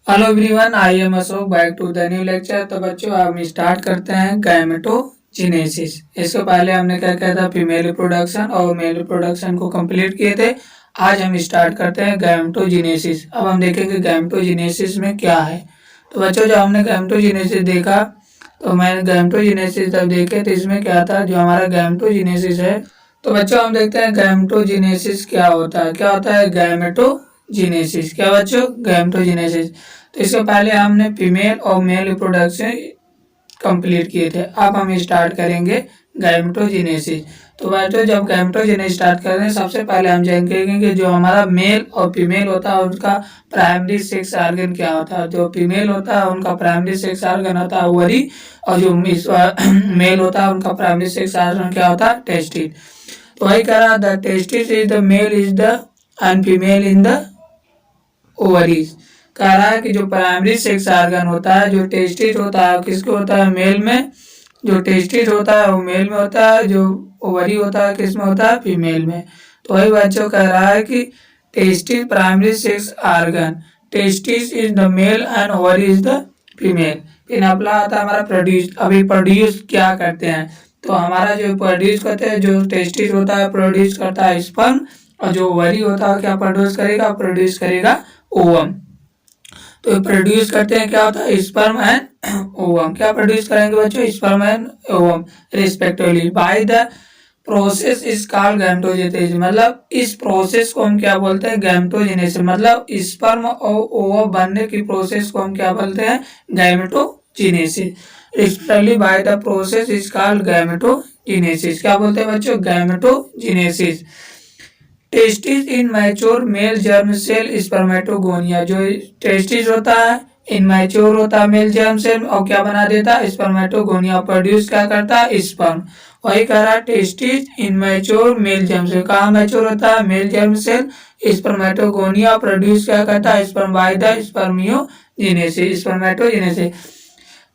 Hello everyone, I am Ashok, back to the new lecture. तो बच्चों हम स्टार्ट करते हैं गैमेटोजेनेसिस। इसके पहले हमने क्या किया था, फीमेल रिप्रोडक्शन और मेल रिप्रोडक्शन को कंप्लीट किए थे। आज हम स्टार्ट करते हैं गैमेटोजेनेसिस। अब हम देखेंगे गैमेटोजेनेसिस में क्या है। तो बच्चों जब हमने गैमेटोजेनेसिस देखा तो मैंने गैमेटोजेनेसिस जब देखे तो इसमें क्या था, जो हमारा गैमेटोजेनेसिस है। तो बच्चों हम देखते हैं गैमेटोजेनेसिस क्या होता है। क्या होता है गैमेटोजेनेसिस? क्या बच्चों, गैमेटोजेनेसिस। तो इससे पहले हमने फीमेल और मेल रिप्रोडक्शन कंप्लीट किए थे। अब हम स्टार्ट करेंगे गैमेटोजेनेसिस। तो बच्चों जब गैमेटोजेनेसिस स्टार्ट कर रहे हैं, सबसे पहले हम जानेंगे कि जो हमारा मेल और फीमेल होता है उनका प्राइमरी सेक्स ऑर्गन क्या होता है। जो फीमेल होता है उनका प्राइमरी सेक्स ऑर्गन होता है ओवरी, और जो मेल होता है उनका प्राइमरी सेक्स ऑर्गन क्या होता है, टेस्टिस। तो वही कह रहा, the testis is the male is the and female in the ovaries. कह रहा है कि जो प्राइमरी सेक्स ऑर्गन होता है, जो टेस्टिस होता है, किसको होता है, मेल में। जो टेस्टिस होता है वो मेल में होता है, जो ओवरी होता है किस में होता है, फीमेल में। तो वही बच्चों कह रहा है कि testis primary sex organ, testis is the male and ovary is the female. फिर अगला आता है हमारा प्रोड्यूस। अभी प्रोड्यूस क्या करते हैं, तो हमारा जो प्रोड्यूस करते हैं, जो टेस्टिस होता है प्रोड्यूस करता है स्पर्म, और जो ओवरी होता है क्या प्रोड्यूस करेगा ओवम। तो प्रोड्यूस करते हैं क्या होता है, स्पर्म एंड ओवम। क्या प्रोड्यूस करेंगे बच्चों, sperm and ovum respectively. By the process is called gametogenesis. मतलब इस प्रोसेस को हम क्या बोलते हैं, गैमेटोजेनेसिस। मतलब स्पर्म और ओवम बनने की प्रोसेस को हम क्या बोलते हैं, gametogenesis. Respectively by the process is called gametogenesis. क्या बोलते हैं बच्चों, gametogenesis. Testis in mature male germ cell spermatogonia. जो टेस्टिस होता है इनमैच्योर होता है मेल जर्म सेल, और क्या बना देता है, स्पर्मेटोगोनिया। प्रोड्यूस क्या करता है, स्पर्म। वही कह रहा है testis immature male germ cell. कहाँ मैच्योर होता है, male germ cell. Spermatogonia produce क्या करता है, sperm by the spermiogenesis, spermatogenesis.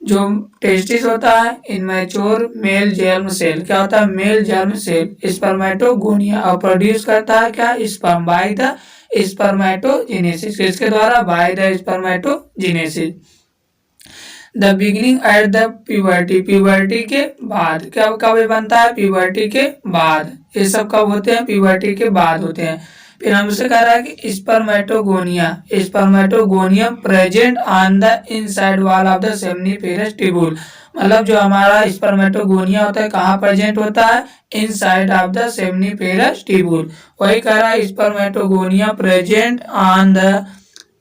जो टेस्टिस होता है इनमैच्योर मेल जर्म सेल, क्या होता है, मेल जर्म सेल स्पर्मेटोगोनिया, और प्रोड्यूस करता है क्या, स्पर्म बाय द स्पर्मेटोजेनेसिस। किसके द्वारा, by the spermatogenesis. The beginning at the puberty, puberty के बाद। क्या कब बनता है, प्यूबर्टी के बाद। ये सब कब होते हैं, प्यूबर्टी के बाद होते हैं। फिर हमसे कह रहा है कि spermatogonia, spermatogonium present on the inside wall of the seminiferous tubule. मतलब जो हमारा स्पर्मेटोगोनिया होता है कहाँ प्रेजेंट होता है, inside of the seminiferous tubule. वही कह रहा है spermatogonia present on the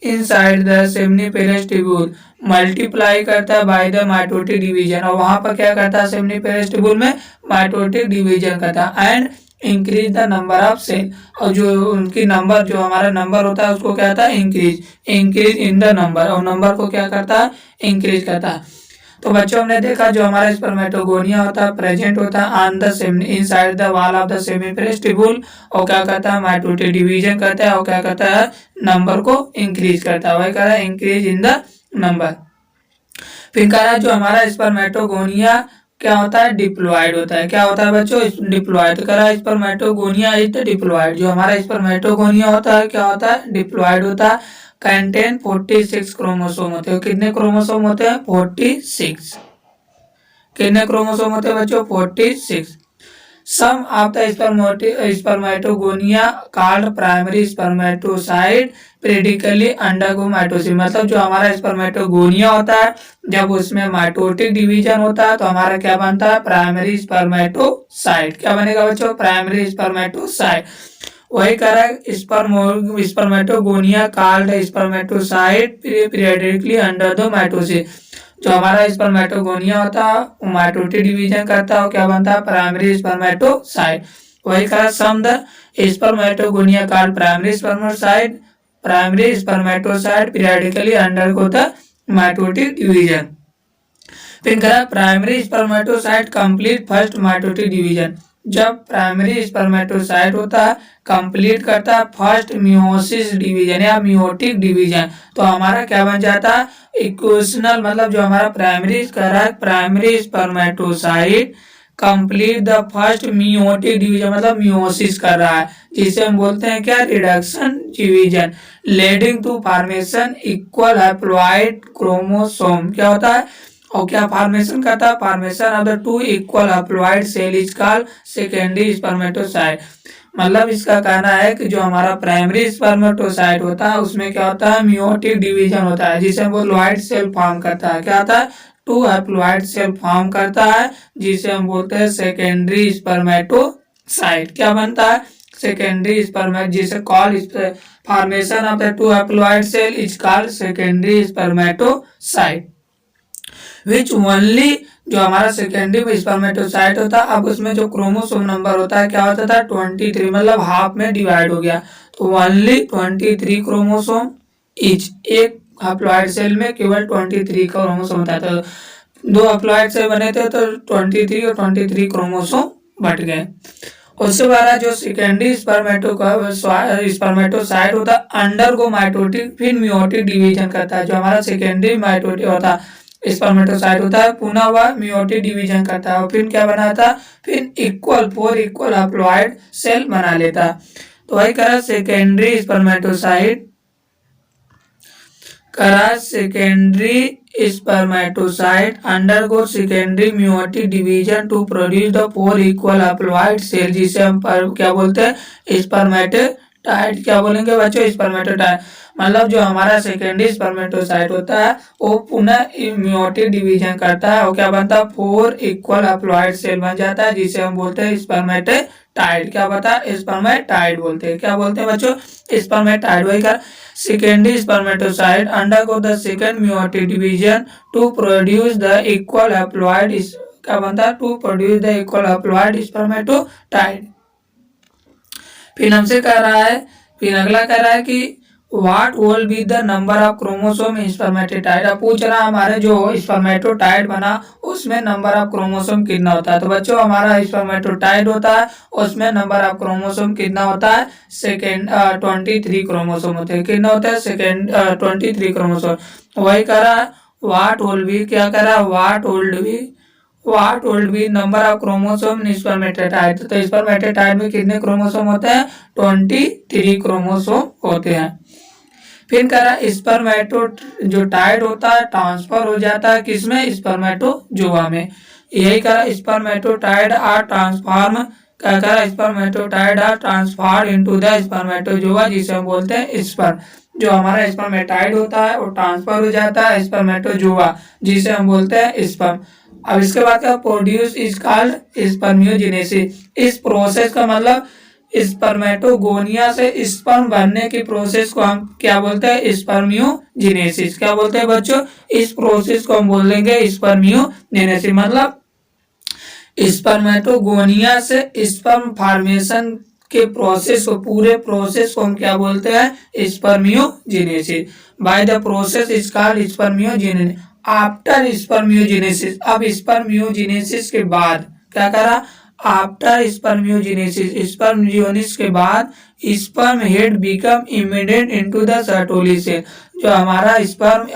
inside the seminiferous tubule, multiply करता है बाय द माइटोटिक डिवीजन। और वहां पर क्या करता है, सेमनीफेरस ट्यूबुल में माइटोटिक डिवीजन करता है and increase the number of cell. और जो उनकी नंबर, जो हमारा नंबर होता है उसको क्या होता है, इंक्रीज इन द नंबर, और नंबर को क्या करता है, इंक्रीज करता है। तो बच्चों हमने देखा जो हमारा स्पर्मेटोगोनिया होता है प्रेजेंट होता है on the inside the wall of the seminiferous tubule, और क्या करता है, माइटोटिक डिवीजन करता है, और क्या करता है, नंबर को इंक्रीज करता है। वही कह रहा है इंक्रीज इन द नंबर। फिर कह रहा है जो हमारा स्पर्मेटोगोनिया क्या होता है, डिप्लॉयड होता है। क्या होता है बच्चों, डिप्लॉयड। कह रहा है स्पर्मेटोगोनिया इज द डिप्लॉयड। जो हमारा स्पर्मेटोगोनिया होता है क्या होता है, डिप्लॉयड होता है। कंटेन 46 क्रोमोसोम होते हैं। कितने क्रोमोसोम होते हैं, 46। कितने क्रोमोसोम होते हैं बच्चों, 46। Some of the spermatogonia called primary spermatocyte periodically undergo mitosis. मतलब जो हमारा स्पर्मेटोगोनिया होता है, जब उसमें माइटोटिक डिवीजन होता है तो हमारा क्या बनता है, प्राइमरी स्पर्मेटोसाइट। क्या बनेगा बच्चों, प्राइमरी स्पर्मेटोसाइट। वही कह रहा है spermatogonia called spermatocyte periodically under the mitosis. जो हमारा स्पर्मेटोगोनिया होता है वो माइटोटिक डिवीजन करता है, क्या बनता है, प्राइमरी स्पर्मेटोसाइट। वही कह रहा some the spermatogonia called primary spermatocyte periodically undergo the mitotic division. फिर कह रहा primary spermatocyte complete first mitotic division. जब प्राइमरी स्पर्मेटोसाइट होता है कंप्लीट करता है फर्स्ट मियोसिस डिवीजन या मियोटिक डिवीजन, तो हमारा क्या बन जाता है, इक्वेशनल। मतलब जो हमारा प्राइमरी कर रहा है, primary spermatocyte complete the first meiotic division, मतलब मियोसिस कर रहा है, जिसे हम बोलते हैं क्या, reduction division, leading to formation equal haploid chromosome. क्या होता है और क्या फॉर्मेशन करता है, formation of the two equal haploid cell is called secondary spermatocyte. मतलब इसका कहना है कि जो हमारा प्राइमरी स्पर्मेटोसाइट होता है उसमें क्या होता है, मियोटिक डिवीजन होता है, जिसे वो हैप्लॉइड सेल फॉर्म करता है। क्या होता है, टू हैप्लॉइड सेल फॉर्म करता है, जिसे हम बोलते हैं सेकेंडरी स्पर्मेटोसाइट। क्या बनता है, सेकेंडरी स्पर्मेट, जिसे call formation of the two haploid cell is called secondary spermatocyte, which only, जो हमारा सेकेंडरी स्पर्मेटोसाइट होता है, अब उसमें जो क्रोमोसोम नंबर होता है क्या होता था, 23, मतलब हाफ में डिवाइड हो गया, तो ओनली 23 क्रोमोसोम ईच, एक हैप्लॉइड सेल में केवल 23 क्रोमोसोम होता है। तो दो हैप्लॉइड सेल बने थे तो 23 और 23 क्रोमोसोम बट गए। उसके बाद जो सेकेंडरी स्पर्मेटोसाइट होता है अंडर को माइटोटिक फिर मियोटिक डिवीजन करता है। जो हमारा सेकेंडरी माइटोटिक होता है स्पर्मेटोसाइट होता है, पुनः वह मियोटिक डिवीजन करता है और फिर क्या बनाता, फिर फोर इक्वल हैप्लॉइड सेल बना लेता। तो वही करा secondary spermatocyte, secondary spermatocyte undergo secondary meiotic division to produce the 4 equal haploid cell, जिसे हम क्या बोलते हैं, स्पर्मेटोसाइट। क्या बोलेंगे बच्चों, स्पर्मेटोसाइट। मतलब जो हमारा सेकेंडरी स्पर्मेटोसाइट होता है वो पुनः मियोटिक डिवीजन करता है और क्या बनता है, 4 इक्वल हैप्लॉइड सेल बन जाता है, जिसे हम बोलते हैं स्पर्मेटोसाइट। क्या बता, स्पर्मेटोसाइट बोलते हैं। क्या बोलते हैं बच्चों, स्पर्मेटोसाइट। वही कर secondary spermatocyte undergo the second meiotic division to produce the equal haploid, क्या बनता है, to produce the equal haploid spermatocyte. फिर हमसे कह रहा है, फिर अगला कह रहा है कि what will be the number of chromosome in spermatocyte. अब पूछ रहा है हमारे जो स्पर्मेटोसाइट बना उसमें नंबर ऑफ क्रोमोसोम कितना होता है। तो बच्चों हमारा स्पर्मेटोसाइट होता है उसमें नंबर ऑफ क्रोमोसोम कितना होता है, 23 क्रोमोसोम होते हैं। कितना होता है, 23 क्रोमोसोम। वही कह रहा है व्हाट विल बी, क्या कह रहा है, what will be number of chromosome in spermatocyte. तो स्पर्मेटोसाइट में कितने क्रोमोसोम होते हैं, 23 क्रोमोसोम होते हैं। फिर कह रहा है स्पर्मेटो जो टाइड होता है ट्रांसफर हो जाता है किसमें, स्पर्मेटोजोआ में। यही कह रहा स्पर्मेटोसाइट आर ट्रांसफॉर्म, क्या कह रहा spermatocyte are transfer into the spermatozoa, जिसे हम बोलते हैं स्पर्म। जो हमारा स्पर्मेटाइड होता है वो ट्रांसफर हो जाता है स्पर्मेटोजोआ, जिसे हम बोलते हैं स्पर्म। अब इसके बाद क्या, प्रोड्यूस इज कॉल्ड स्पर्मियोजेनेसिस। इस प्रोसेस का मतलब स्पर्मेटोगोनिया से स्पर्म बनने की प्रोसेस को हम क्या बोलते हैं, स्पर्मियोजेनेसिस। क्या बोलते हैं बच्चों, इस प्रोसेस को हम बोलेंगे स्पर्मियोजेनेसिस। मतलब स्पर्मेटोगोनिया से स्पर्म फॉर्मेशन के प्रोसेस को, पूरे प्रोसेस को हम क्या बोलते हैं, spermiogenesis. By the process is called spermiogenesis. After spermiogenesis, अब स्पर्मियोजेनेसिस के बाद क्या करा, आफ्टर स्पर्मियोजेनेसिस, स्पर्मियोजेनेसिस के बाद sperm head become embedded into the Sertoli cell. जो हमारा स्पर्म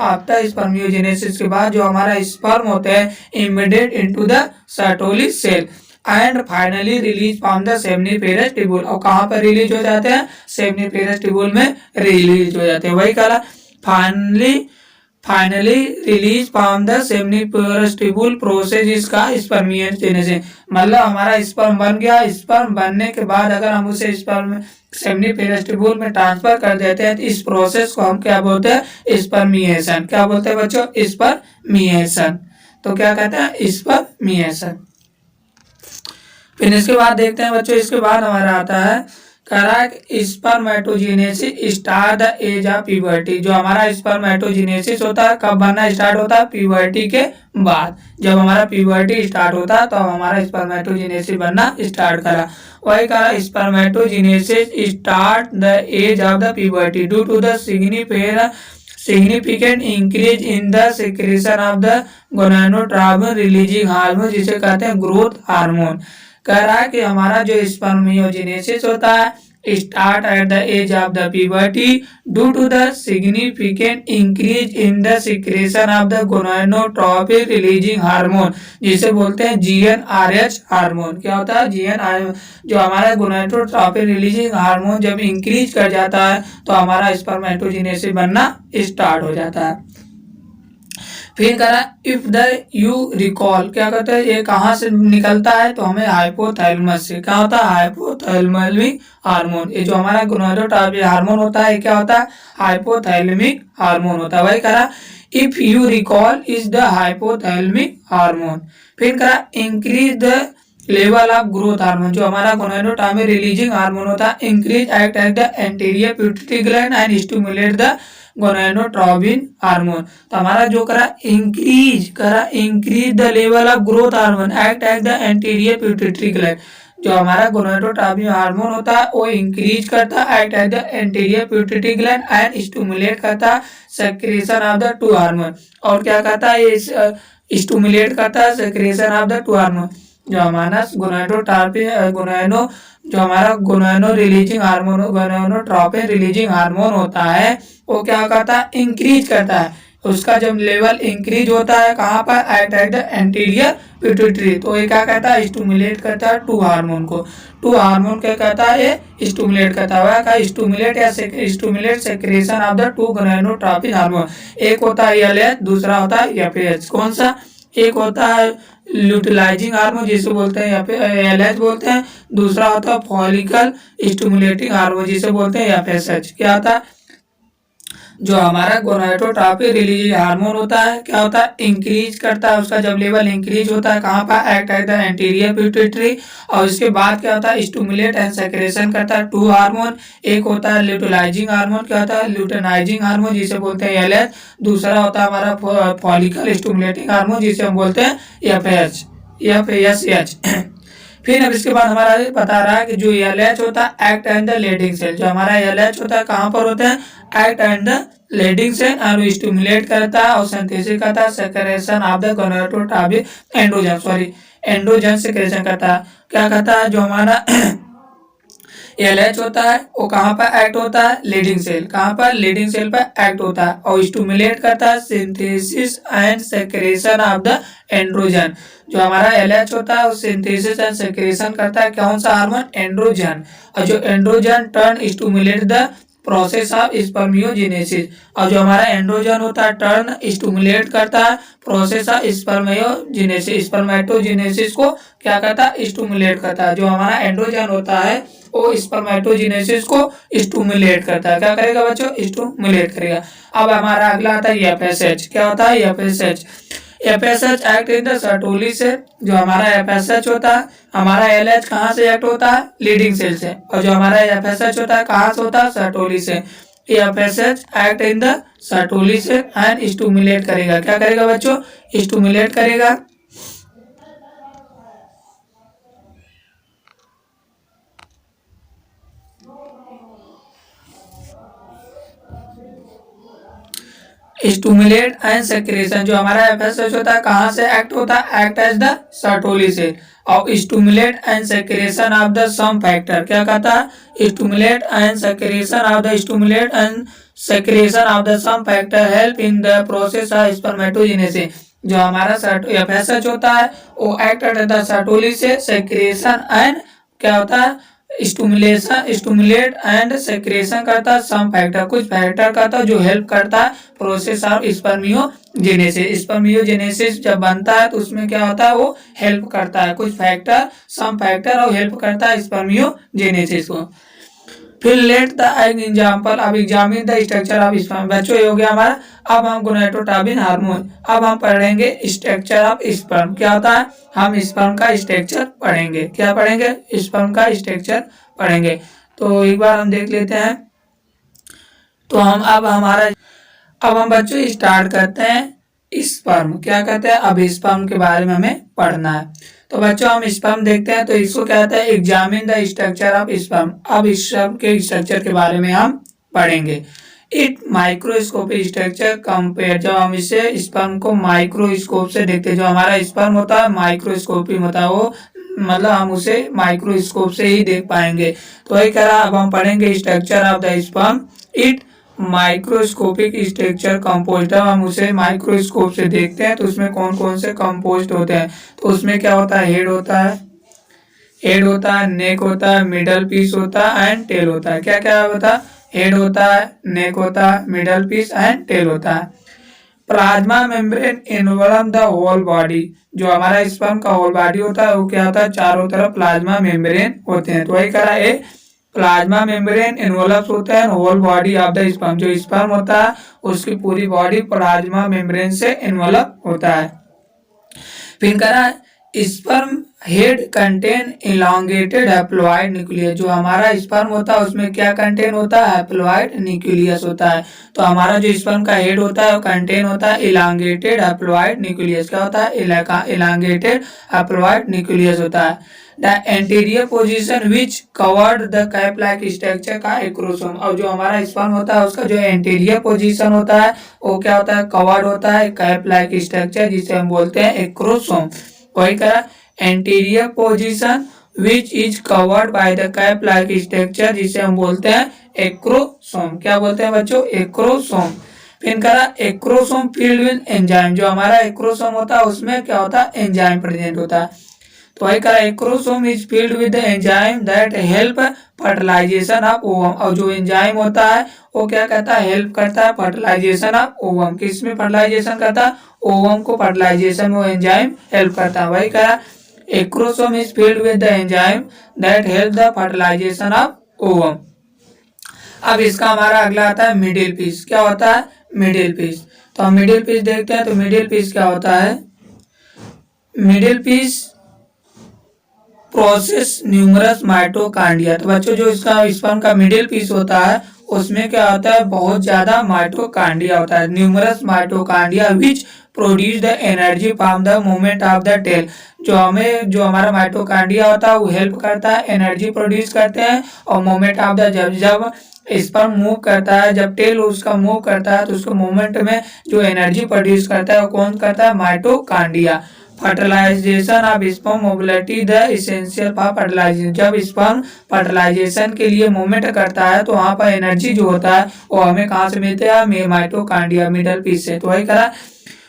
आफ्टर स्पर्मियोजेनेसिस के बाद जो हमारा स्पर्म होते हैं embedded into the Sertoli cell and finally release from the seminiferous tubule. और कहाँ पर रिलीज हो जाते हैं, सेमनीफेरस ट्यूबुल में रिलीज हो जाते हैं। वही कहा finally release from the seminiferous tubule process इसका स्पर्मियोजेनेसिस। मतलब हमारा स्पर्म बन गया, स्पर्म बनने के बाद अगर हम उसे स्पर्म सेमनीफेरस ट्यूबुल में ट्रांसफर कर देते हैं तो इस प्रोसेस को हम क्या बोलते हैं, स्पर्मिएशन। क्या बोलते हैं बच्चों, स्पर्मिएशन। तो क्या कहते हैं, स्पर्मिएशन। फिर इसके बाद देखते हैं बच्चों, इसके बाद हमारा आता है spermatogenesis start the age of puberty. जो हमारा स्पर्मेटोजेनेसिस होता है कब बनना स्टार्ट होता है, प्यूबर्टी के बाद। जब हमारा प्यूबर्टी स्टार्ट होता है तो हमारा स्पर्मेटोजेनेसिस बनना स्टार्ट करा। वही कहा spermatogenesis start the age of the puberty due to the significant increase in the secretion of the gonadotropin releasing hormone, जिसे कहते हैं ग्रोथ हार्मोन। कह रहा है कि हमारा जो स्पर्मियोजेनेसिस होता है start at the age of the puberty due to the significant increase in the secretion of the gonadotropin releasing hormone, जिसे बोलते हैं GnRH हार्मोन। क्या होता है GnRH, जो हमारा गोनाडोट्रोपिन रिलीजिंग हार्मोन जब इंक्रीज कर जाता है तो हमारा स्पर्मेटोजेनेसिस बनना स्टार्ट हो जाता है। फिर करा इफ द यू रिकॉल, क्या कहते हैं ये कहाँ से निकलता है, तो हमें हाइपोथैलेमस से। क्या होता है हाइपोथैलेमिक हार्मोन, ये जो हमारा गोनाडोट्रोपिन हार्मोन होता है क्या होता है हाइपोथैलेमिक हार्मोन होता है। वही करा if you recall is the hypothalamic hormone. फिर करा increase the level of growth hormone, जो हमारा गोनाडोट्रोपिन रिलीजिंग हार्मोन होता है increase act at the anterior pituitary gland and stimulate the gonadotropin hormone. तो हमारा जो करा increase the level of growth hormone act at the anterior pituitary gland, जो हमारा गोनाडोट्रोपिन हार्मोन होता है वो इंक्रीज करता है act at the anterior pituitary gland and stimulate करता है secretion of the two hormone. और क्या करता है ये स्टिमुलेट करता है secretion of the two hormone. जो हमारा gonado releasing hormone gonadotropin releasing hormone होता है वो क्या करता है इंक्रीज करता है। उसका जब लेवल इंक्रीज होता है कहाँ पर एट द एंटीरियर पिट्यूटरी, तो ये क्या कहता है स्टिमुलेट करता है टू हार्मोन को। टू हार्मोन क्या कहता है ये स्टिमुलेट करता है स्टिमुलेट या stimulate secretion of the to gonadotropin hormone. एक होता है LH, दूसरा होता है FAH। कौन सा, एक होता है ल्यूटिलाइजिंग हार्मोन जिसे बोलते हैं LH बोलते हैं, दूसरा होता है फॉलिकल स्टिमुलेटिंग हार्मोन जिसे बोलते हैं FSH। क्या होता है जो हमारा गोनाडोट्रोपिन रिलीजिंग हार्मोन होता है क्या होता है इंक्रीज करता है, उसका जब लेवल इंक्रीज होता है कहाँ पर act at the anterior pituitary. और उसके बाद क्या होता है स्टिमुलेट एंड सेक्रेशन करता है टू हार्मोन। एक होता है ल्यूटिलाइजिंग हार्मोन, क्या होता है ल्यूटिनाइजिंग हार्मोन जिसे बोलते हैं LH, दूसरा होता है हमारा फॉलिकल स्टिमुलेटिंग हार्मोन जिसे हम बोलते हैं FSH। फिर अब इसके बाद हमारा बता रहा है कि जो LH होता है act and the Leydig cell, जो हमारा LH होता है कहाँ पर होता है act and the Leydig cell और स्टिमुलेट करता है और सिंथेसिस करता है secretion of the gonadotropin androgen secretion करता है। क्या कहता है जो हमारा LH होता है वो कहाँ पर एक्ट होता है लीडिंग सेल, कहाँ पर लीडिंग सेल पर एक्ट होता है और स्टिमुलेट करता है synthesis and secretion of the androgen. जो हमारा LH होता है वो सिंथेसिस एंड सेक्रेशन करता है कौन सा हार्मोन एंड्रोजन, और जो androgen turn stimulate the process of spermiogenesis, और जो हमारा एंड्रोजन होता है टर्न स्टिमुलेट करता है प्रोसेस ऑफ स्पर्मेटोजेनेसिस को क्या करता है स्टिमुलेट करता है। जो हमारा एंड्रोजन होता है वो स्पर्मेटोजेनेसिस को स्टिमुलेट करता है। क्या करेगा बच्चों स्टिमुलेट करेगा। अब हमारा अगला आता है FSH। क्या होता है FSH act in the Sertoli से। जो हमारा FSH होता है हमारा LH कहाँ से एक्ट होता है लीडिंग सेल से, और जो हमारा FSH होता है कहाँ से होता है सर्टोली से। FSH act in the Sertoli से एंड स्टिमुलेट करेगा। क्या करेगा बच्चों स्टिमुलेट करेगा स्टिमुलेट एंड सेक्रेशन। जो हमारा FSH होता है कहाँ से एक्ट होता है एक्ट एज द सर्टोली से और stimulate and secretion of the some factor. क्या कहता है stimulate and secretion of the some factor help in the process of spermatogenesis. जो हमारा FSH होता है वो एक्ट एट द सर्टोली से सेक्रेशन एंड क्या होता है स्टिमुलेट एंड सेक्रेशन करता है सम फैक्टर, कुछ फैक्टर करता है जो हेल्प करता है प्रोसेस ऑफ स्पर्मियोजेनेसिस। स्पर्मियोजेनेसिस जब बनता है तो उसमें क्या होता है वो हेल्प करता है कुछ फैक्टर सम फैक्टर और हेल्प करता है स्पर्मियोजेनेसिस को। फिर लेट द एग्जाम्पल अब examine the structure of sperm. बच्चों ये हो गया हमारा। अब हम गोनाडोट्रोपिन हार्मोन, अब हम पढ़ेंगे स्ट्रक्चर ऑफ स्पर्म। क्या होता है हम स्पर्म का स्ट्रक्चर पढ़ेंगे। क्या पढ़ेंगे स्पर्म का स्ट्रक्चर पढ़ेंगे। तो एक बार हम देख लेते हैं। तो अब हम बच्चों स्टार्ट करते हैं स्पर्म। क्या कहते हैं अब स्पर्म के बारे में हमें पढ़ना है। तो बच्चों हम स्पर्म देखते हैं तो इसको क्या कहते हैं examine the structure of sperm. अब स्पर्म के स्ट्रक्चर के बारे में हम पढ़ेंगे। इट माइक्रोस्कोपिक स्ट्रक्चर कंपेयर, जब हम इसे स्पर्म को माइक्रोस्कोप से देखते हैं, जो हमारा स्पर्म होता है माइक्रोस्कोपिक होता है वो मतलब हम उसे माइक्रोस्कोप से ही देख पाएंगे। तो वही कह रहा, अब हम पढ़ेंगे structure of the sperm. It microscopic structure composed, हम उसे माइक्रोस्कोप से देखते हैं तो उसमें कौन कौन से कंपोज्ड होते हैं। तो उसमें क्या होता है, हेड होता है, नेक होता है, मिडल पीस होता है एंड टेल होता है। क्या क्या होता है, हेड होता है, नेक होता है, मिडल पीस एंड टेल होता है। Plasma membrane involve the whole body, जो हमारा स्पर्म का होल बॉडी होता है वो क्या होता है, चारों तरफ प्लाज्मा मेम्ब्रेन होते हैं। तो वही करा, ए प्लाज्मा मेम्ब्रेन इन्वॉल्व होता है whole body of the sperm, जो स्पर्म होता है उसकी पूरी बॉडी प्लाज्मा मेम्ब्रेन से इन्वॉल्व होता है। फिर करा, sperm head contain elongated haploid nucleus, जो हमारा स्पर्म होता है उसमें क्या कंटेन होता है, हैप्लॉइड न्यूक्लियस होता है। तो हमारा जो स्पर्म का हेड होता है वो कंटेन होता है इलांगेटेड हैप्लॉइड न्यूक्लियस। क्या होता है, इलांगेटेड हैप्लॉइड न्यूक्लियस होता है। The anterior position which covered the cap like structure का एक्रोसोम, और जो हमारा स्पर्म होता है उसका जो एंटीरियर पोजीशन होता है वो क्या होता है, कवर्ड होता है कैप लाइक स्ट्रक्चर जिसे हम बोलते हैं एक्रोसोम। वही करा, anterior position which is covered by the cap like structure जिसे हम बोलते हैं एक्रोसोम। क्या बोलते हैं बच्चों, एक्रोसोम। फिर करा, एक्रोसोम फील्ड विद एंजाइम, जो हमारा एक्रोसोम होता है उसमें क्या होता है, एंजाइम प्रेजेंट होता है। तो वही करा, acrosome is filled with enzyme that help fertilization of ovum, और जो एंजाइम होता है वो क्या कहता है, हेल्प करता है फर्टिलाइजेशन ऑफ ओवम। किस में फर्टिलाइजेशन करता है, ओवम को फर्टिलाइजेशन में एंजाइम हेल्प करता है। वही करा, acrosome is filled with the enzyme that help the fertilization of ovum. अब इसका हमारा अगला आता है मिडिल पीस। क्या होता है, मिडिल पीस। तो हम मिडिल पीस देखते हैं। तो मिडिल पीस क्या होता है, middle peace process numerous mitochondria. तो बच्चों जो इसका स्पर्म का मिडिल पीस होता है उसमें क्या होता है, बहुत ज्यादा माइटोकांड्रिया होता है, numerous mitochondria which produce the energy from the movement of the tail. जो हमारा माइटोकांड्रिया होता है वो हेल्प करता है, एनर्जी प्रोड्यूस करते हैं। और मूवमेंट ऑफ द, जब स्पर्म मूव करता है, जब टेल उसका मूव करता है तो उसको मूवमेंट में जो एनर्जी प्रोड्यूस करता है वो कौन करता है, mitochondria. Fertilization of sperm mobility the essential for fertilization, जब स्पर्म फर्टिलाइजेशन के लिए मूवमेंट करता है तो वहाँ पर एनर्जी जो होता है वो हमें कहाँ से मिलता है, माइटोकांड्रिया मिडल पीस से। तो वही करा,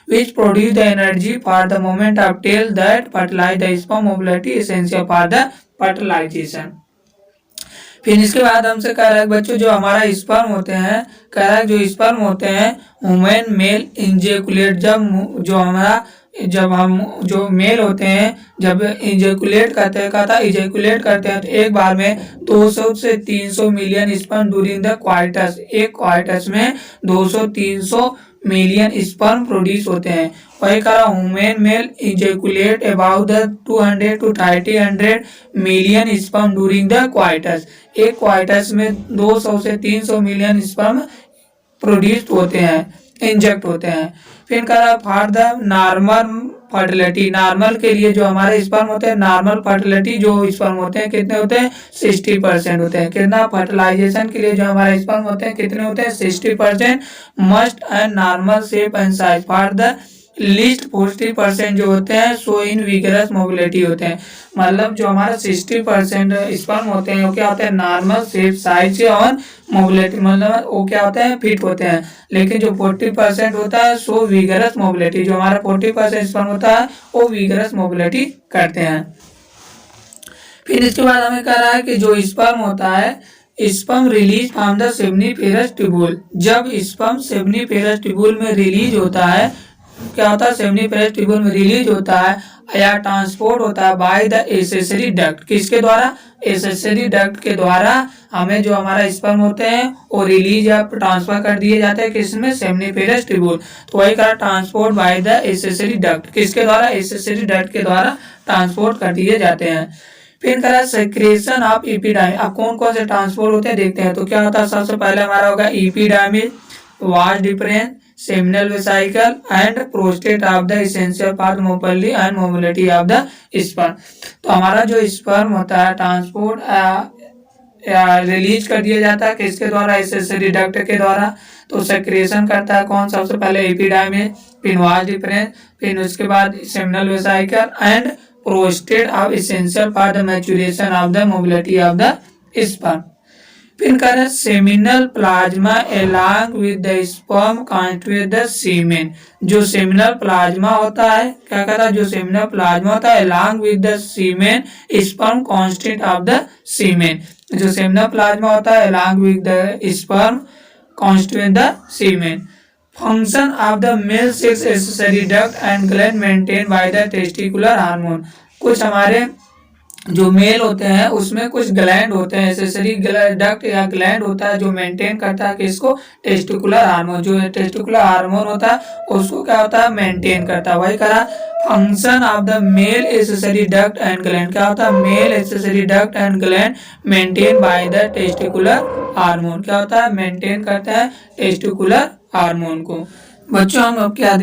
which produce the energy for the movement of tail that fertilize the sperm mobility essential for the fertilization। फिर इसके बाद हमसे कह रहा है बच्चों, जो हमारा स्पर्म होते हैं, कह रहा है जो स्पर्म होते हैं वुमेन मेल इंजेकुलेट, जब हम जो मेल होते हैं जब इंजेकुलेट करते हैं, कहता इंजेकुलेट करते हैं तो एक बार में 200 से 300 million sperm during the coitus, एक क्वार्टस में 200-300 मिलियन स्पर्म प्रोड्यूस होते हैं। वही करा, human male ejaculate about the 200 to 300 million sperm during the coitus, एक क्वार्टस में 200 से 300 मिलियन स्पर्म प्रोड्यूस होते हैं, इंजेक्ट होते हैं। फिर करा, for the normal fertility, normal के लिए जो हमारे स्पर्म होते हैं, नॉर्मल फर्टिलिटी जो स्पर्म होते हैं कितने होते हैं, 60% होते हैं। कितना, फर्टिलाइजेशन के लिए जो हमारे स्पर्म होते हैं कितने होते हैं, 60%। Must and normal shape and size for the least 40% जो होते हैं सो इन विगरस मोबिलिटी होते हैं। मतलब जो हमारा 60% स्पर्म होते हैं वो क्या होते हैं, नॉर्मल शेप साइज और मोबिलिटी, मतलब वो क्या होते हैं, फिट होते हैं। लेकिन जो 40% होता है सो विगरस मोबिलिटी, जो हमारा 40% स्पर्म होता है वो विगरस मोबिलिटी करते हैं। फिर इसके बाद हमें कह रहा है कि जो स्पर्म होता है, sperm release from the seminiferous tubule, जब स्पर्म सेमनीफेरस ट्यूबुल में रिलीज होता है, क्या होता है, सेमनीफेरस ट्यूबुल में रिलीज होता है या ट्रांसपोर्ट होता है बाय द एसेसरी डक्ट, किसके द्वारा, एसेसरी डक्ट के द्वारा हमें जो हमारा स्पर्म होते हैं वो रिलीज या ट्रांसफर कर दिए जाते हैं, किसमें, सेमनीफेरस ट्यूबुल। तो वही कहा, transport by the accessory duct, किसके द्वारा, एसेसरी डक्ट के द्वारा ट्रांसपोर्ट कर दिए जाते हैं। फिर करा, सेक्रेशन ऑफ एपिडाइमिस, अब कौन कौन से ट्रांसपोर्ट होते हैं देखते हैं। तो क्या होता है, सबसे पहले हमारा होगा epididymis, vas deferens, seminal vesicle and prostate of the essential part mobility and mobility of the sperm. तो हमारा जो स्पर्म होता है ट्रांसपोर्ट रिलीज कर दिया जाता है किसके द्वारा, एसेसरी डक्ट के द्वारा। तो सेक्रेशन करता है कौन, सबसे पहले एपिडाइमिस, फिर वास डिफरेंस, फिर उसके बाद seminal vesicle and prostate of essential for the maturation of the mobility of the sperm. फिर कह रहे हैं seminal plasma along with the sperm constitute the semen. जो सेमिनल प्लाज्मा होता है, क्या कहता है, जो सेमिनल प्लाज्मा होता है along with the semen sperm constitute of the semen. जो सेमिनल प्लाज्मा होता है along with the sperm constitute the semen. Function of the male sex accessory duct and gland maintain by the testicular hormone. कुछ हमारे जो mail होते हैं उसमें कुछ ग्लैंड होते हैं, एक्सेसरी डक्ट या ग्लैंड होता है जो मेंटेन करता है कि इसको टेस्टिकुलर हार्मोन, जो टेस्टिकुलर हार्मोन होता है उसको क्या होता है, मेंटेन करता है। वही करा function of the male accessory duct and gland, क्या होता है, male accessory duct and gland maintain by the testicular hormone, क्या होता है, मेंटेन करता है टेस्टिकुलर हार्मोन को। बच्चों हम अब क्या